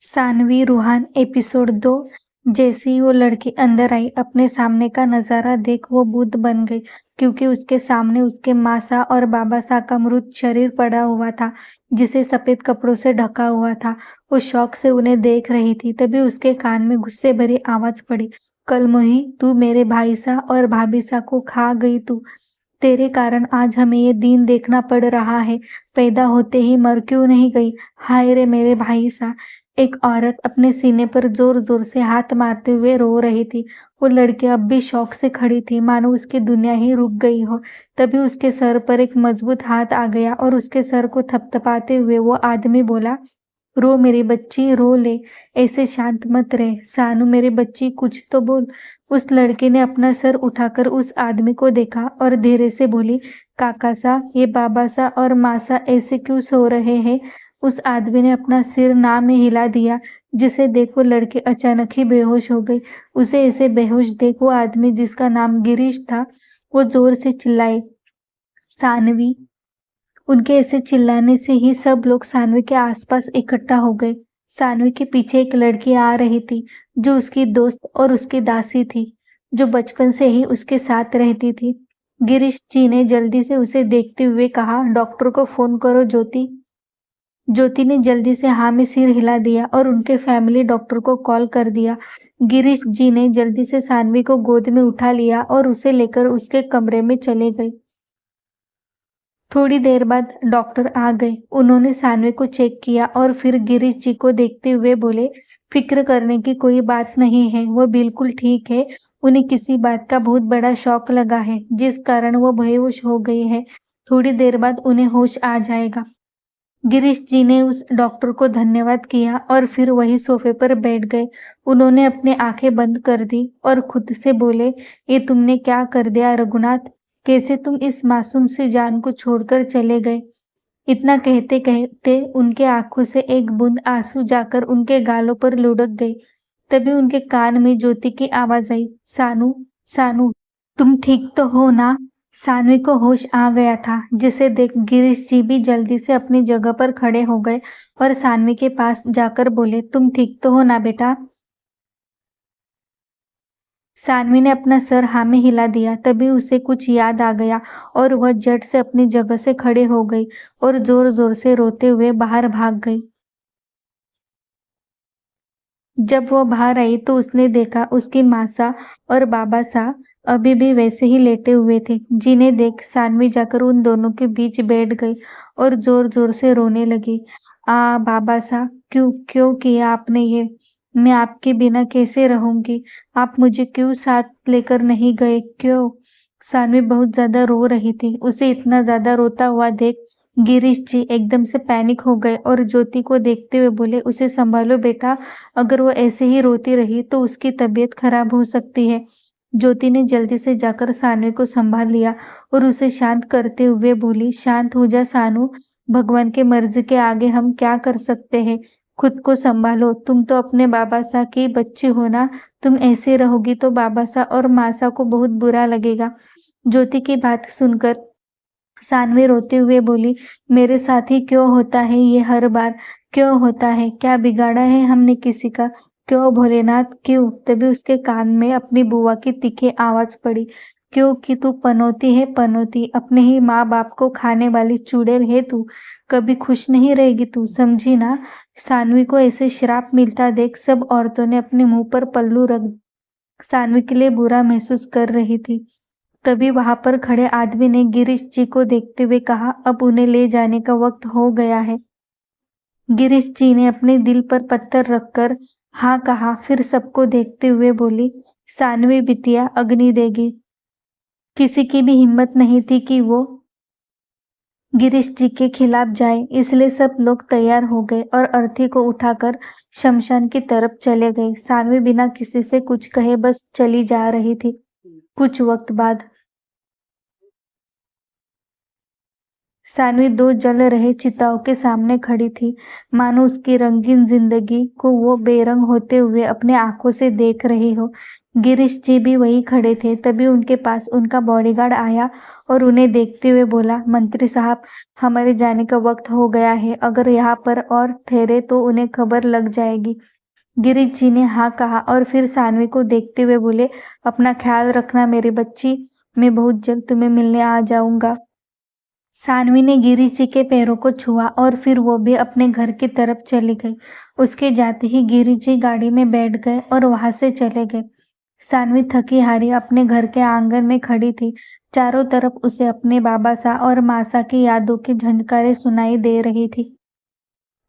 Saanvi Ruhaan episode 2। जैसे ही वो लड़की अंदर आई, अपने सामने का नजारा देख वो बुद्ध बन गई, क्योंकि उसके सामने उसके मासा और बाबासा का मृत शरीर पड़ा हुआ था, जिसे सफेद कपड़ों से ढका हुआ था। वो शौक से उन्हें देख रही थी, तभी उसके कान में गुस्से भरी आवाज पड़ी। कल मोही, तू मेरे भाई सा और भाभी सा को खा गई तू। तेरे कारण आज हमें ये दिन देखना पड़ रहा है। पैदा होते ही मर क्यों नहीं गई? हाय रे मेरे भाई सा। एक औरत अपने सीने पर जोर जोर से हाथ मारते हुए रो रही थी। वो लड़की अब भी शौक से खड़ी थी, मानो उसकी दुनिया ही रुक गई हो। तभी उसके सर पर एक मजबूत हाथ आ गया और उसके सर को थपथपाते हुए वो आदमी बोला, रो मेरी बच्ची, रो ले। ऐसे शांत मत रहे। सानू मेरी बच्ची, कुछ तो बोल। उस लड़के ने अपना सर उठाकर उस आदमी को देखा और धीरे से बोली, काका सा, ये बाबा सा और माँ सा ऐसे क्यों सो रहे हैं? उस आदमी ने अपना सिर ना में हिला दिया, जिसे देख वो लड़की अचानक ही बेहोश हो गई। उसे ऐसे बेहोश देख वो आदमी, जिसका नाम गिरीश था, वो जोर से चिल्लाए, सानवी। उनके ऐसे चिल्लाने से ही सब लोग सानवी के आसपास इकट्ठा हो गए। सानवी के पीछे एक लड़की आ रही थी, जो उसकी दोस्त और उसकी दासी थी, जो बचपन से ही उसके साथ रहती थी। गिरीश जी ने जल्दी से उसे देखते हुए कहा, डॉक्टर को फोन करो ज्योति। ज्योति ने जल्दी से हाँ में सिर हिला दिया और उनके फैमिली डॉक्टर को कॉल कर दिया। गिरीश जी ने जल्दी से सानवी को गोद में उठा लिया और उसे लेकर उसके कमरे में चले गए। थोड़ी देर बाद डॉक्टर आ गए। उन्होंने सानवी को चेक किया और फिर गिरीश जी को देखते हुए बोले, फिक्र करने की कोई बात नहीं है, वो बिल्कुल ठीक है। उन्हें किसी बात का बहुत बड़ा शौक लगा है, जिस कारण वो बेहोश हो गई है। थोड़ी देर बाद उन्हें होश आ जाएगा। गिरीश जी ने उस डॉक्टर को धन्यवाद किया और फिर वही सोफे पर बैठ गए। उन्होंने अपनी आंखें बंद कर दी और खुद से बोले, ये तुमने क्या कर दिया रघुनाथ? कैसे तुम इस मासूम सी जान को छोड़कर चले गए? इतना कहते कहते उनके आंखों से एक बूंद आंसू जाकर उनके गालों पर लुढ़क गई। तभी उनके कान में ज्योति की आवाज आई, सानू, सानू, तुम ठीक तो हो ना? सानवी को होश आ गया था, जिसे देख गिरीश जी भी जल्दी से अपनी जगह पर खड़े हो गए और सानवी के पास जाकर बोले, तुम ठीक तो हो ना बेटा? सानवी ने अपना सर हाँ में हिला दिया। तभी उसे कुछ याद आ गया और वह झट से अपनी जगह से खड़े हो गई और जोर जोर से रोते हुए बाहर भाग गई। जब वो बाहर आई तो उसने देखा उसकी मासा और बाबा सा अभी भी वैसे ही लेटे हुए थे, जिन्हें देख सानवी जाकर उन दोनों के बीच बैठ गई और जोर जोर से रोने लगी। बाबा सा, क्यों क्यों किया आपने ये? मैं आपके बिना कैसे रहूंगी? आप मुझे क्यों साथ लेकर नहीं गए, क्यों? सानवी बहुत ज्यादा रो रही थी। उसे इतना ज्यादा रोता हुआ देख गिरीश जी एकदम से पैनिक हो गए और ज्योति को देखते हुए बोले, उसे संभालो बेटा, अगर वो ऐसे ही रोती रही तो उसकी तबीयत खराब हो सकती है। ज्योति ने जल्दी से जाकर सानवी को संभाल लिया और उसे शांत करते हुए बोली, शांत हो जा सानू, भगवान के मर्जी के आगे हम क्या कर सकते हैं? खुद को संभालो। तुम तो अपने बाबा सा की बच्ची हो ना। तुम ऐसे रहोगी तो बाबा सा और मासा को बहुत बुरा लगेगा। ज्योति की बात सुनकर सानवी रोते हुए बोली, मेरे साथ ही क्यों होता है ये हर बार? क्यों होता है? क्या बिगाड़ा है हमने किसी का? क्यों भोलेनाथ, क्यों? तभी उसके कान में अपनी बुआ की तीखी आवाज पड़ी, क्यों कि तू पनौती है, पनौती, अपने ही माँ बाप को खाने वाली चुड़ैल है तू। कभी खुश नहीं रहेगी तू, समझी ना? सानवी को ऐसे श्राप मिलता देख सब औरतों ने अपने मुंह पर पल्लू रख सानवी के लिए बुरा महसूस कर रही थी। तभी वहां पर खड़े आदमी ने गिरीश जी को देखते हुए कहा, अब उन्हें ले जाने का वक्त हो गया है। गिरीश जी ने अपने दिल पर पत्थर रखकर हाँ कहा, फिर सबको देखते हुए बोली, सानवी बिटिया अग्नि देगी। किसी की भी हिम्मत नहीं थी कि वो गिरीश जी के खिलाफ जाए, इसलिए सब लोग तैयार हो गए और अर्थी को उठाकर शमशान की तरफ चले गए। सानवी बिना किसी से कुछ कहे बस चली जा रही थी। कुछ वक्त बाद सानवी दो जल रहे चिताओं के सामने खड़ी थी, मानो उसकी रंगीन जिंदगी को वो बेरंग होते हुए अपने आंखों से देख रही हो। गिरीश जी भी वही खड़े थे। तभी उनके पास उनका बॉडीगार्ड आया और उन्हें देखते हुए बोला, मंत्री साहब, हमारे जाने का वक्त हो गया है। अगर यहाँ पर और ठहरे तो उन्हें खबर लग जाएगी। गिरीश जी ने हाँ कहा और फिर सानवी को देखते हुए बोले, अपना ख्याल रखना मेरी बच्ची, मैं बहुत जल्द तुम्हें मिलने आ जाऊंगा। सानवी ने गिरीश जी के पैरों को छुआ और फिर वो भी अपने घर की तरफ चली गई। उसके जाते ही गिरीश जी गाड़ी में बैठ गए और वहां से चले गए। सानवी थकी हारी अपने घर के आंगन में खड़ी थी। चारों तरफ उसे अपने बाबा सा और मासा की यादों की झनकारें सुनाई दे रही थी।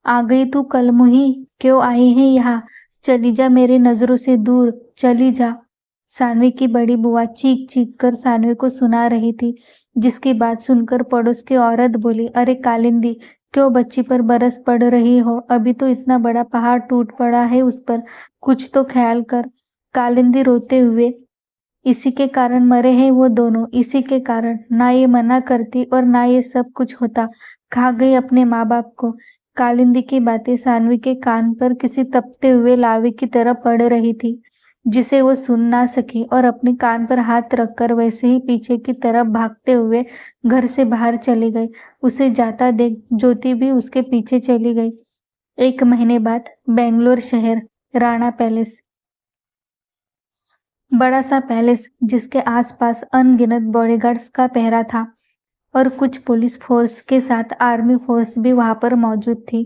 आ गई तू कलमुही, क्यों आई है यहाँ? चली जा मेरी नजरों से दूर, चली जा। सानवी की बड़ी बुआ चीख चीख कर सानवी को सुना रही थी, जिसकी बात सुनकर पड़ोस की औरत बोली, अरे कालिंदी, क्यों बच्ची पर बरस पड़ रही हो? अभी तो इतना बड़ा पहाड़ टूट पड़ा है उस पर, कुछ तो ख्याल कर। कालिंदी रोते हुए, इसी के कारण मरे हैं वो दोनों, इसी के कारण। ना ये मना करती और ना ये सब कुछ होता। खा गई अपने माँ बाप को। कालिंदी की बातें सानवी के कान पर किसी तपते हुए लावे की तरह पड़ रही थी, जिसे वो सुन ना सकी और अपने कान पर हाथ रखकर वैसे ही पीछे की तरफ भागते हुए घर से बाहर चली गई। उसे जाता देख ज्योति भी उसके पीछे चली गई। 1 महीने बाद बेंगलोर शहर, राणा पैलेस। बड़ा सा पैलेस जिसके आसपास अनगिनत बॉडीगार्ड्स का पहरा था और कुछ पुलिस फोर्स के साथ आर्मी फोर्स भी वहां पर मौजूद थी,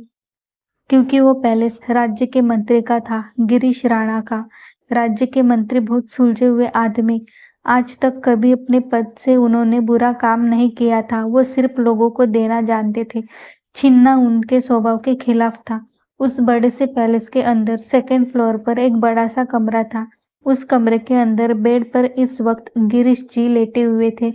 क्योंकि वो पैलेस राज्य के मंत्री का था, गिरीश राणा का। राज्य के मंत्री बहुत सुलझे हुए आदमी। आज तक कभी अपने पद से उन्होंने बुरा काम नहीं किया था। वो सिर्फ लोगों को देना जानते थे, छीनना उनके स्वभाव के खिलाफ था। उस बड़े से पैलेस के अंदर 2nd फ्लोर पर एक बड़ा सा कमरा था। उस कमरे के अंदर बेड पर इस वक्त गिरीश जी लेटे हुए थे।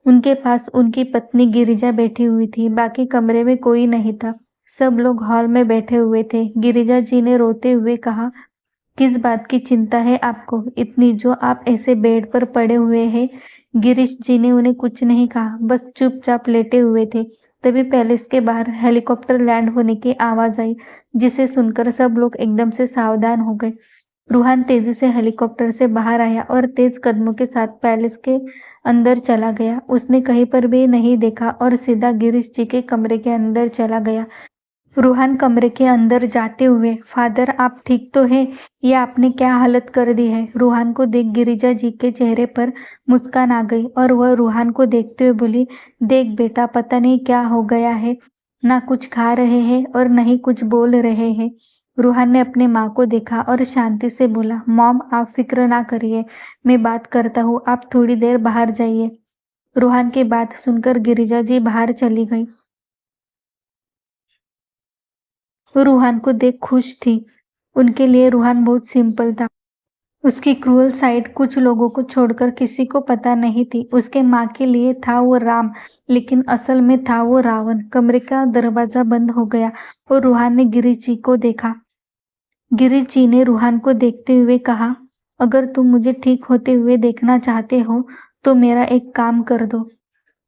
उनके पास उनकी पत्नी गिरिजा बैठी हुई थी। बाकी कमरे में कोई नहीं था। सब लोग हॉल में बैठे हुए थे। गिरिजा जी ने रोते हुए कहा, किस बात की चिंता है आपको इतनी, जो आप ऐसे बेड पर पड़े हुए हैं? गिरीश जी ने उन्हें कुछ नहीं कहा, बस चुपचाप लेटे हुए थे। तभी पैलेस के बाहर हेलीकॉप्टर लैंड होने की आवाज आई, जिसे सुनकर सब लोग एकदम से सावधान हो गए। रूहान तेजी से हेलीकॉप्टर से बाहर आया और तेज कदमों के साथ पैलेस के अंदर चला गया। उसने कहीं पर भी नहीं देखा और सीधा गिरीश जी के कमरे के अंदर चला गया। रूहान कमरे के अंदर जाते हुए, फादर आप ठीक तो है? ये आपने क्या हालत कर दी है? रूहान को देख गिरिजा जी के चेहरे पर मुस्कान आ गई और वह रूहान को देखते हुए बोली, देख बेटा, पता नहीं क्या हो गया है, ना कुछ खा रहे हैं और न ही कुछ बोल रहे हैं। रूहान ने अपने माँ को देखा और शांति से बोला, मॉम आप फिक्र ना करिए, मैं बात करता हूँ, आप थोड़ी देर बाहर जाइए। रूहान की बात सुनकर गिरिजा जी बाहर चली गई। रूहान को देख खुश थी। उनके लिए रूहान बहुत सिंपल था। उसकी क्रूअल साइड कुछ लोगों को छोड़कर किसी को पता नहीं थी। उसके माँ के लिए था वो राम, लेकिन असल में था वो रावण। कमरे का दरवाजा बंद हो गया और रूहान ने गिरीश जी को देखा। गिरीश जी ने रूहान को देखते हुए कहा, अगर तुम मुझे ठीक होते हुए देखना चाहते हो तो मेरा एक काम कर दो।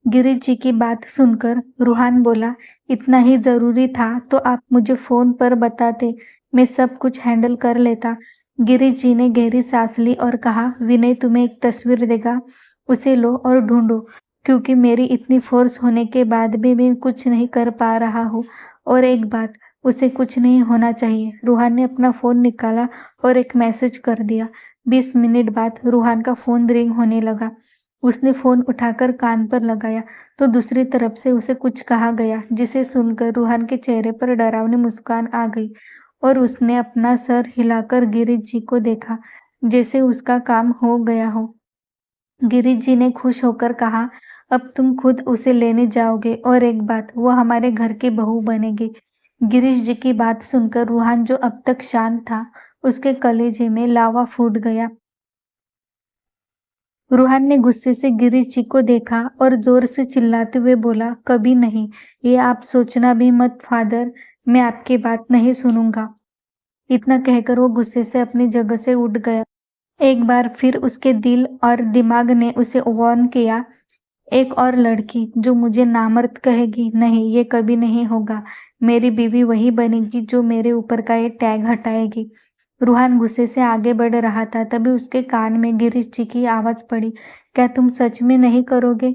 गिरीश जी की बात सुनकर रूहान बोला, इतना ही जरूरी था तो आप मुझे फोन पर बताते, मैं सब कुछ हैंडल कर लेता। गिरीश जी ने गहरी सांस ली और कहा, विनय तुम्हें एक तस्वीर देगा, उसे लो और ढूंढो, क्योंकि मेरी इतनी फोर्स होने के बाद भी मैं कुछ नहीं कर पा रहा हूँ। और एक बात, उसे कुछ नहीं होना चाहिए। रूहान ने अपना फोन निकाला और एक मैसेज कर दिया। 20 मिनट बाद रूहान का फोन रिंग होने लगा। उसने फोन उठाकर कान पर लगाया तो दूसरी तरफ से उसे कुछ कहा गया, जिसे सुनकर रूहान के चेहरे पर डरावनी मुस्कान आ गई और उसने अपना सर हिलाकर गिरीश जी को देखा, जैसे उसका काम हो गया हो। गिरीश जी ने खुश होकर कहा, अब तुम खुद उसे लेने जाओगे और एक बात, वो हमारे घर की बहू बनेगी। गिरीश जी की बात सुनकर रूहान, जो अब तक शांत था, उसके कलेजे में लावा फूट गया। रूहान ने गुस्से से गिरीश जी को देखा और जोर से चिल्लाते हुए बोला, कभी नहीं, ये आप सोचना भी मत फादर, मैं आपकी बात नहीं सुनूंगा। इतना कहकर वो गुस्से से अपनी जगह से उठ गया। एक बार फिर उसके दिल और दिमाग ने उसे वार्न किया, एक और लड़की जो मुझे नामर्द कहेगी, नहीं ये कभी नहीं होगा। मेरी बीवी वही बनेगी जो मेरे ऊपर का ये टैग हटाएगी। रूहान गुस्से से आगे बढ़ रहा था, तभी उसके कान में गिरीश जी की आवाज पड़ी, क्या तुम सच में नहीं करोगे?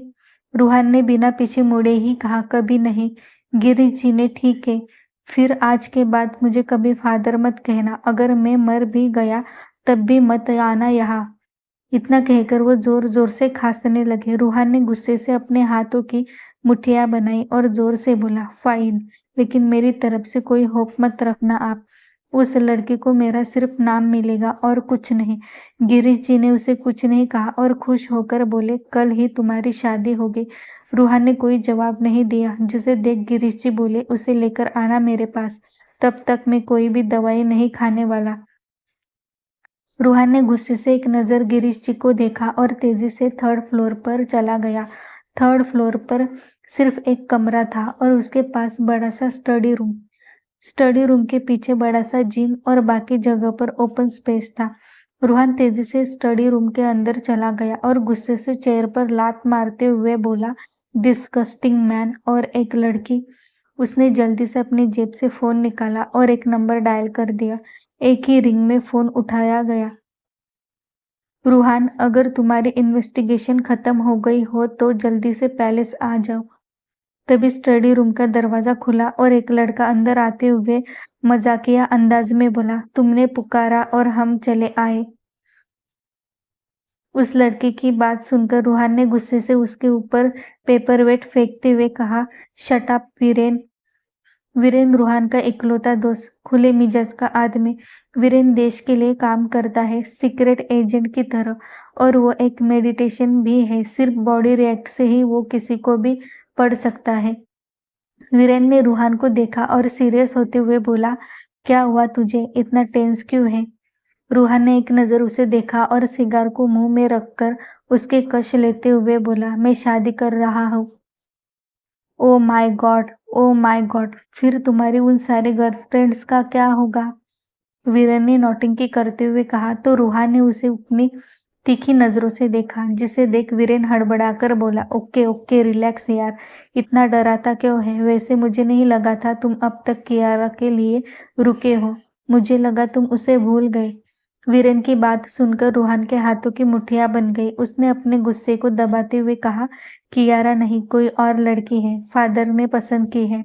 रूहान ने बिना पीछे मुड़े ही कहा, कभी नहीं। गिरीश जी ने, ठीक है, फिर आज के बाद मुझे कभी फादर मत कहना। अगर मैं मर भी गया तब भी मत आना यहाँ। इतना कहकर वो जोर जोर से खांसने लगे। रूहान ने गुस्से से अपने हाथों की मुठ्ठियां बनाई और जोर से बोला, फाइन, लेकिन मेरी तरफ से कोई होप मत रखना आप। उस लड़की को मेरा सिर्फ नाम मिलेगा और कुछ नहीं। गिरीश जी ने उसे कुछ नहीं कहा और खुश होकर बोले, कल ही तुम्हारी शादी होगी। रूहान ने कोई जवाब नहीं दिया, जिसे देख गिरीश जी बोले, उसे लेकर आना मेरे पास, तब तक मैं कोई भी दवाई नहीं खाने वाला। रूहान ने गुस्से से एक नज़र गिरीश जी को देखा और तेजी से थर्ड फ्लोर पर चला गया। थर्ड फ्लोर पर सिर्फ एक कमरा था और उसके पास बड़ा सा स्टडी रूम। स्टडी रूम के पीछे बड़ा सा जिम और बाकी जगह पर ओपन स्पेस था। रूहान तेजी से स्टडी रूम के अंदर चला गया और गुस्से से चेयर पर लात मारते हुए बोला, डिस्गस्टिंग मैन। और एक लड़की। उसने जल्दी से अपनी जेब से फोन निकाला और एक नंबर डायल कर दिया। एक ही रिंग में फोन उठाया गया। रूहान, अगर तुम्हारी इन्वेस्टिगेशन खत्म हो गई हो तो जल्दी से पैलेस आ जाओ। तभी स्टडी रूम का दरवाजा खुला और एक लड़का अंदर आते हुए मजाकिया अंदाज में बोला, तुमने पुकारा और हम चले आए। उस लड़के की बात सुनकर रूहान ने गुस्से से उसके ऊपर पेपरवेट फेंकते हुए कहा, शट अप वीरेन। वीरेन रूहान का इकलौता दोस्त, खुले मिजाज का आदमी। वीरेन देश के लिए काम करता है, सीक्रेट एजेंट की तरह, और वो एक मेडिटेशन भी है। सिर्फ बॉडी रिएक्ट से ही वो किसी को भी पढ़ सकता है। वीरेन ने रूहान को देखा और सीरियस होते हुए बोला, क्या हुआ तुझे, इतना टेंस क्यों है? रूहान ने एक नज़र उसे देखा और सिगार को मुंह में रखकर उसके कश लेते हुए बोला, मैं शादी कर रहा हूँ। Oh my God, oh my God, फिर तुम्हारी उन सारे गर्लफ्रेंड्स का क्या होगा? वीरेन ने नौटंकी करते हुए कहा तो रूहान ने उसे अपनी तीखी नजरों से देखा, जिसे देख वीरेन हड़बड़ाकर बोला, ओके ओके रिलैक्स यार, इतना डराता क्यों है? वैसे मुझे नहीं लगा था तुम अब तक कियारा के लिए रुके हो, मुझे लगा तुम उसे भूल गए। वीरेन की बात सुनकर रूहान के हाथों की मुठ्ठियां बन गई। उसने अपने गुस्से को दबाते हुए कहा, कियारा नहीं, कोई और लड़की है, फादर ने पसंद की है।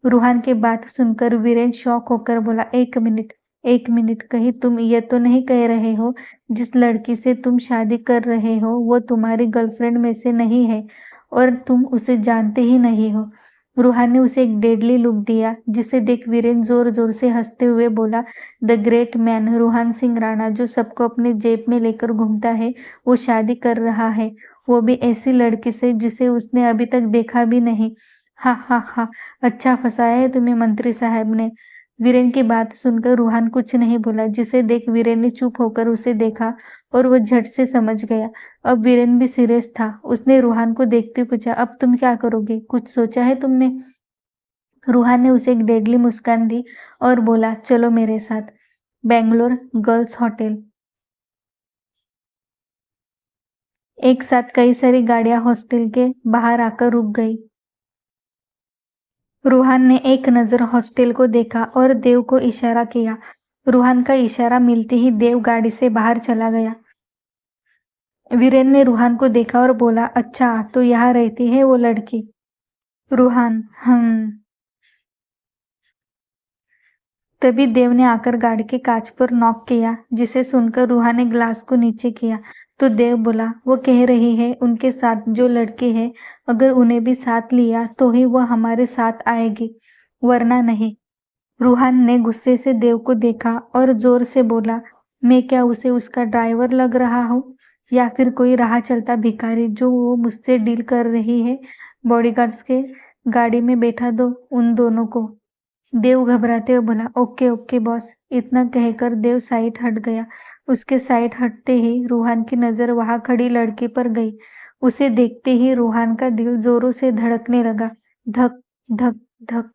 रूहान की बात सुनकर वीरेन शॉक होकर बोला, एक मिनट, एक मिनट, कहीं तुम ये तो नहीं कह रहे हो जिस लड़की से तुम शादी कर रहे हो वो तुम्हारी गर्लफ्रेंड में से नहीं है और तुम उसे जानते ही नहीं हो? रूहान ने उसे एक डेडली लुक दिया, जिसे देख वीरेन जोर जोर से हंसते हुए बोला, the great man Ruhaan Singh Rana, जो सबको अपने जेब में लेकर घूमता है, वो शादी कर रहा है, वो भी ऐसी लड़की से जिसे उसने अभी तक देखा भी नहीं। हा हा हा, अच्छा फंसाया है तुम्हें मंत्री साहब ने। वीरेन की बात सुनकर रूहान कुछ नहीं बोला, जिसे देख वीरेन ने चुप होकर उसे देखा और वो झट से समझ गया। अब वीरेन भी सीरियस था। उसने रूहान को देखते पूछा, अब तुम क्या करोगे, कुछ सोचा है तुमने? रूहान ने उसे एक डेडली मुस्कान दी और बोला, चलो मेरे साथ, बेंगलोर गर्ल्स हॉस्टल। एक साथ कई सारी गाड़ियां हॉस्टल के बाहर आकर रुक गई। रूहान ने एक नजर हॉस्टल को देखा और देव को इशारा किया। रूहान का इशारा मिलते ही देव गाड़ी से बाहर चला गया। वीरेन ने रूहान को देखा और बोला, अच्छा तो यहाँ रहती है वो लड़की? रूहान, तभी देव ने आकर गाड़ी के कांच पर नॉक किया, जिसे सुनकर रूहा ने ग्लास को नीचे किया। तो देव बोला, वो कह रही है उनके साथ जो लड़की है, अगर उन्हें भी साथ लिया तो ही वह हमारे साथ आएगी, वरना नहीं। रूहान ने गुस्से से देव को देखा और जोर से बोला, मैं क्या उसे उसका ड्राइवर लग रहा हूँ या फिर कोई राह चलता भिखारी जो वो मुझसे डील कर रही है? बॉडीगार्ड्स के गाड़ी में बैठा दो उन दोनों को। देव घबराते हुए बोला, ओके ओके बॉस। इतना कहकर देव साइड हट गया। उसके साइड हटते ही रूहान की नजर वहां खड़ी लड़की पर गई। उसे देखते ही रूहान का दिल जोरों से धड़कने लगा, धक धक धक।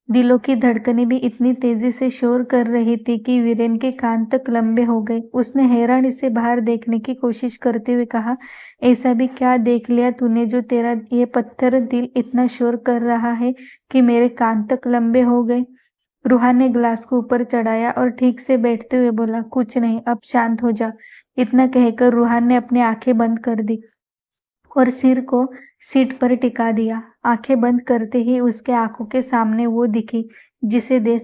दिलों की धड़कनें भी इतनी तेजी से शोर कर रही थी कि वीरेन के कान तक लंबे हो गए। उसने हैरानी से बाहर देखने की कोशिश करते हुए कहा, ऐसा भी क्या देख लिया तूने जो तेरा ये पत्थर दिल इतना शोर कर रहा है कि मेरे कान तक लंबे हो गए? रूहान ने ग्लास को ऊपर चढ़ाया और ठीक से बैठते हुए बोला, कुछ नहीं, अब शांत हो जा। इतना कहकर रूहान ने अपनी आंखें बंद कर दी और सिर को सीट पर टिका दिया। आंखें बंद करते ही उसके आंखों के सामने वो दिखी जिसे देख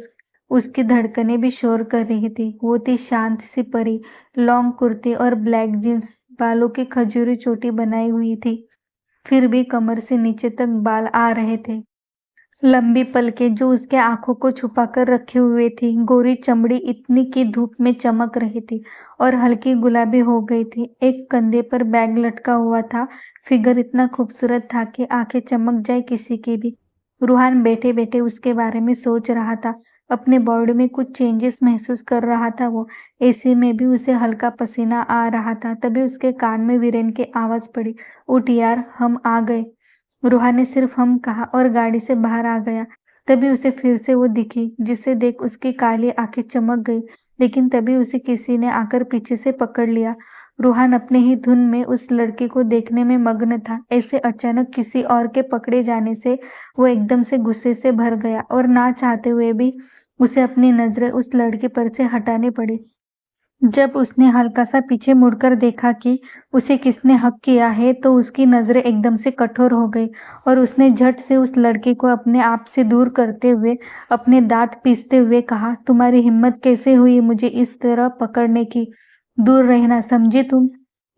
उसकी धड़कनें भी शोर कर रही थी। वो थी शांत सी परी, लॉन्ग कुर्ती और ब्लैक जींस, बालों की खजूरी चोटी बनाई हुई थी, फिर भी कमर से नीचे तक बाल आ रहे थे। लंबी पलकें जो उसके आंखों को छुपाकर रखे हुए थी, गोरी चमड़ी इतनी कि धूप में चमक रही थी और हल्की गुलाबी हो गई थी। एक कंधे पर बैग लटका हुआ था। फिगर इतना खूबसूरत था कि आंखें चमक जाए किसी की भी। रूहान बैठे बैठे उसके बारे में सोच रहा था। अपने बॉडी में कुछ चेंजेस महसूस कर रहा था वो। ऐसे में भी उसे हल्का पसीना आ रहा था। तभी उसके कान में वीरेन की आवाज पड़ी, उठ यार, हम आ गए। रूहा ने सिर्फ हम कहा और गाड़ी से बाहर आ गया। तभी उसे फिर से वो दिखी जिसे देख उसकी काली आंखें चमक गई। लेकिन तभी उसे किसी ने आकर पीछे से पकड़ लिया। रूहान अपने ही धुन में उस लड़के को देखने में मग्न था। ऐसे अचानक किसी और के पकड़े जाने से वो एकदम से गुस्से से भर गया और ना चाहते हुए भी उसे अपनी नजरें उस लड़के पर से हटानी पड़ी। जब उसने हल्का सा पीछे मुड़कर देखा कि उसे किसने हक किया है तो उसकी नजरें एकदम से कठोर हो गई और उसने झट से उस लड़के को अपने आप से दूर करते हुए अपने दांत पीसते हुए कहा, तुम्हारी हिम्मत कैसे हुई मुझे इस तरह पकड़ने की? दूर रहना, समझे तुम?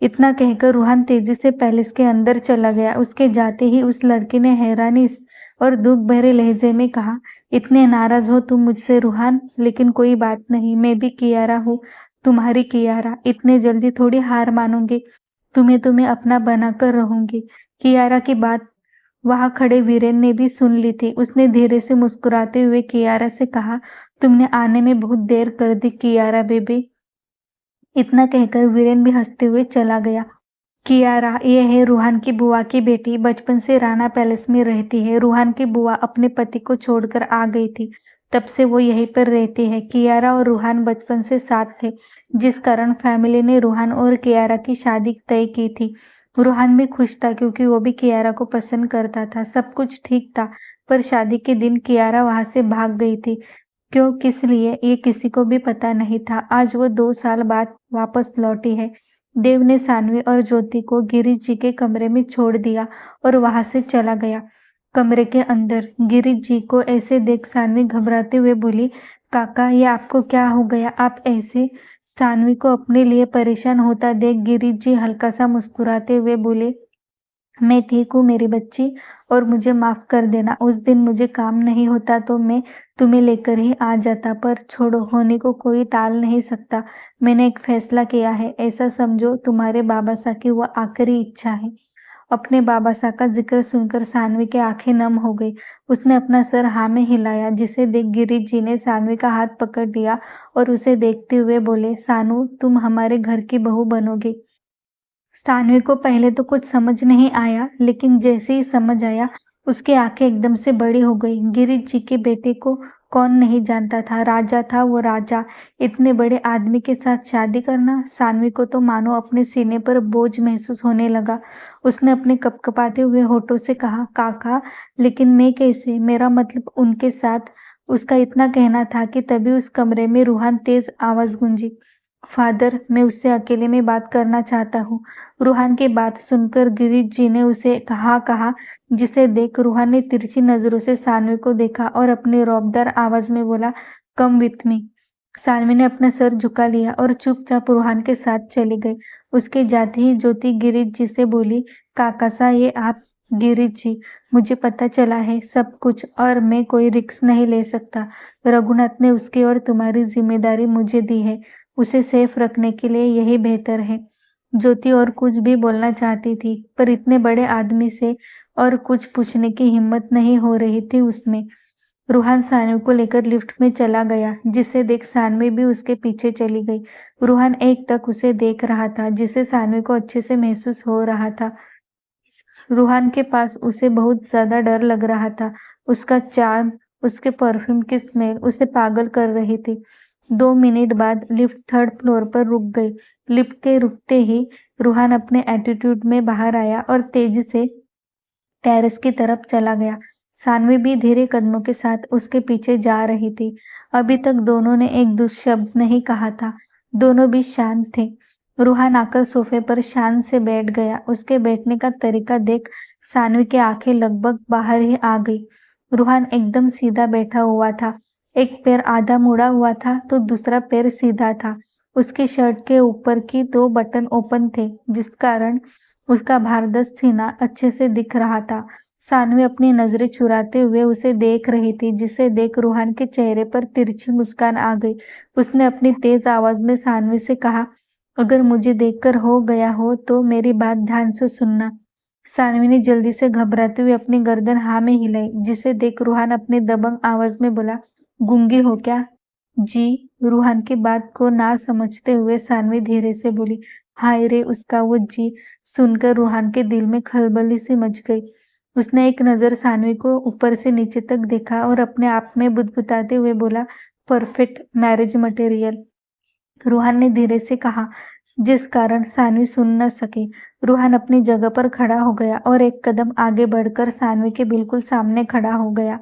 इतना कहकर रूहान तेजी से पैलेस के अंदर चला गया। उसके जाते ही उस लड़के ने हैरानी और दुख भरे लहजे में कहा, इतने नाराज हो तुम मुझसे रूहान? लेकिन कोई बात नहीं, मैं भी कियारा हूँ, तुम्हारी कियारा। इतने जल्दी थोड़ी हार मानूंगी। तुम्हें अपना बनाकर रहूंगी। कियारा की बात वहां खड़े वीरेन ने भी सुन ली थी। उसने धीरे से मुस्कुराते हुए कियारा से कहा, तुमने आने में बहुत देर कर दी कियारा बेबी। इतना कहकर वीरेन भी हंसते हुए चला गया। कियारा, ये है रूहान की बुआ की बेटी, बचपन से राणा पैलेस में रहती है। रूहान की बुआ अपने पति को छोड़कर आ गई थी, तब से वो यहीं पर रहती है। कियारा और रूहान बचपन से साथ थे, जिस कारण फैमिली ने रूहान और कियारा की शादी तय की थी। रूहान भी खुश था क्योंकि वो भी कियारा को पसंद करता था। सब कुछ ठीक था, पर शादी के दिन कियारा वहां से भाग गई थी। क्यों, किस लिए, ये किसी को भी पता नहीं था। आज वो 2 साल बाद वापस लौटी है। देव ने सानवी और ज्योति को गिरीश जी के कमरे में छोड़ दिया और वहां से चला गया। कमरे के अंदर गिरीश जी को ऐसे देख सानवी घबराते हुए बोली, काका, ये आपको क्या हो गया, आप ऐसे? सानवी को अपने लिए परेशान होता देख गिरीश जी हल्का सा मुस्कुराते हुए बोले, मैं ठीक हूँ मेरी बच्ची, और मुझे माफ कर देना। उस दिन मुझे काम नहीं होता तो मैं तुम्हें लेकर ही आ जाता, पर छोड़ो, होने को कोई टाल नहीं सकता। मैंने एक फैसला किया है, ऐसा समझो तुम्हारे बाबा साहब की वो आखिरी इच्छा है। अपने बाबा साहब का जिक्र सुनकर सानवी की आंखें नम हो गई। उसने अपना सर हाँ में हिलाया, जिसे देख गिरीश जी ने सानवी का हाथ पकड़ लिया और उसे देखते हुए बोले, सानू, तुम हमारे घर की बहू बनोगी। सानवी को पहले तो कुछ समझ नहीं आया, लेकिन जैसे ही समझ आया उसकी आंखें एकदम से बड़ी हो गई। गिरीश जी के बेटे को कौन नहीं जानता था, राजा था वो, राजा। इतने बड़े आदमी के साथ शादी करना, सानवी को तो मानो अपने सीने पर बोझ महसूस होने लगा। उसने अपने कपकपाते हुए होठों से कहा, काका, लेकिन मैं कैसे, मेरा मतलब उनके साथ। उसका इतना कहना था कि तभी उस कमरे में रूहान तेज आवाज गूंजी, फादर, मैं उससे अकेले में बात करना चाहता हूँ। रूहान की बात सुनकर गिरीश जी ने उसे कहा, जिसे देख रूहान ने तिरछी नजरों से सानवी को देखा और अपनी रौबदार आवाज में बोला, कम विथ मी। सानवी ने अपना सर झुका लिया और चुपचाप रूहान के साथ चली गई। उसके जाते ही ज्योति गिरीश जी से बोली, काका सा, ये आप? गिरीश जी, मुझे पता चला है सब कुछ और मैं कोई रिस्क नहीं ले सकता। रघुनाथ ने उसकी और तुम्हारी जिम्मेदारी मुझे दी है, उसे सेफ रखने के लिए यही बेहतर है। ज्योति और कुछ भी बोलना चाहती थी, पर इतने बड़े आदमी से और कुछ पूछने की हिम्मत नहीं हो रही थी उसमें। रूहान सानवी को लेकर लिफ्ट में चला गया, जिसे देख सानवी भी उसके पीछे चली गई। रूहान एक टक उसे देख रहा था, जिसे सानवी को अच्छे से महसूस हो रहा था। रूहान के पास उसे बहुत ज्यादा डर लग रहा था। उसका चार्म उसके परफ्यूम की स्मेल उसे पागल कर रही थी। 2 मिनट बाद लिफ्ट 3rd फ्लोर पर रुक गई। लिफ्ट के रुकते ही रूहान अपने एटीट्यूड में बाहर आया और तेजी से टेरेस की तरफ चला गया। सानवी भी धीरे कदमों के साथ उसके पीछे जा रही थी। अभी तक दोनों ने एक दुष्शब्द नहीं कहा था। दोनों भी शांत थे। रूहान आकर सोफे पर शान से बैठ गया। उसके बैठने का तरीका देख सानवी की आंखें लगभग बाहर ही आ गई। रूहान एकदम सीधा बैठा हुआ था। एक पैर आधा मुड़ा हुआ था तो दूसरा पैर सीधा था। उसकी शर्ट के ऊपर की 2 बटन ओपन थे, जिस कारण उसका भारदस्त सीना अच्छे से दिख रहा था। सानवी अपनी नजरें चुराते हुए उसे देख रही थी, जिसे देख रूहान के चेहरे पर तिरछी मुस्कान आ गई। उसने अपनी तेज आवाज में सानवी से कहा, अगर मुझे देखकर हो गया हो तो मेरी बात ध्यान से सुनना। सानवी ने जल्दी से घबराते हुए अपनी गर्दन हाँ में हिलाई, जिसे देख रूहान अपनी दबंग आवाज में बोला, गूंगी हो क्या? जी। रूहान की बात को ना समझते हुए सानवी धीरे से बोली। हाय रे, उसका वो जी सुनकर रूहान के दिल में खलबली सी मच गई। उसने एक नजर सानवी को ऊपर से नीचे तक देखा और अपने आप में बुदबुदाते हुए बोला, परफेक्ट मैरिज मटेरियल। रूहान ने धीरे से कहा, जिस कारण सानवी सुन न सके। रूहान अपनी जगह पर खड़ा हो गया और एक कदम आगे बढ़कर सानवी के बिल्कुल सामने खड़ा हो गया।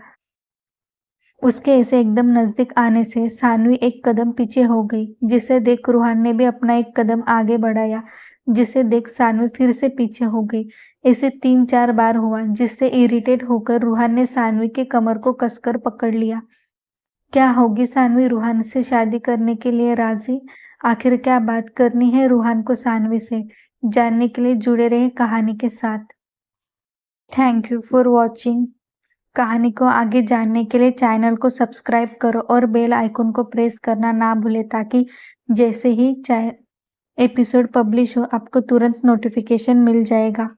उसके ऐसे एकदम नजदीक आने से सानवी एक कदम पीछे हो गई, जिसे देख रूहान ने भी अपना एक कदम आगे बढ़ाया, जिसे देख सानवी फिर से पीछे हो गई। ऐसे 3-4 बार हुआ, जिससे इरिटेट होकर रूहान ने सानवी के कमर को कसकर पकड़ लिया। क्या होगी सानवी रूहान से शादी करने के लिए राजी? आखिर क्या बात करनी है रूहान को सानवी से? जानने के लिए जुड़े रहे कहानी के साथ। Thank you for watching. कहानी को आगे जानने के लिए चैनल को सब्सक्राइब करो और बेल आइकन को प्रेस करना ना भूलें, ताकि जैसे ही एपिसोड पब्लिश हो आपको तुरंत नोटिफिकेशन मिल जाएगा।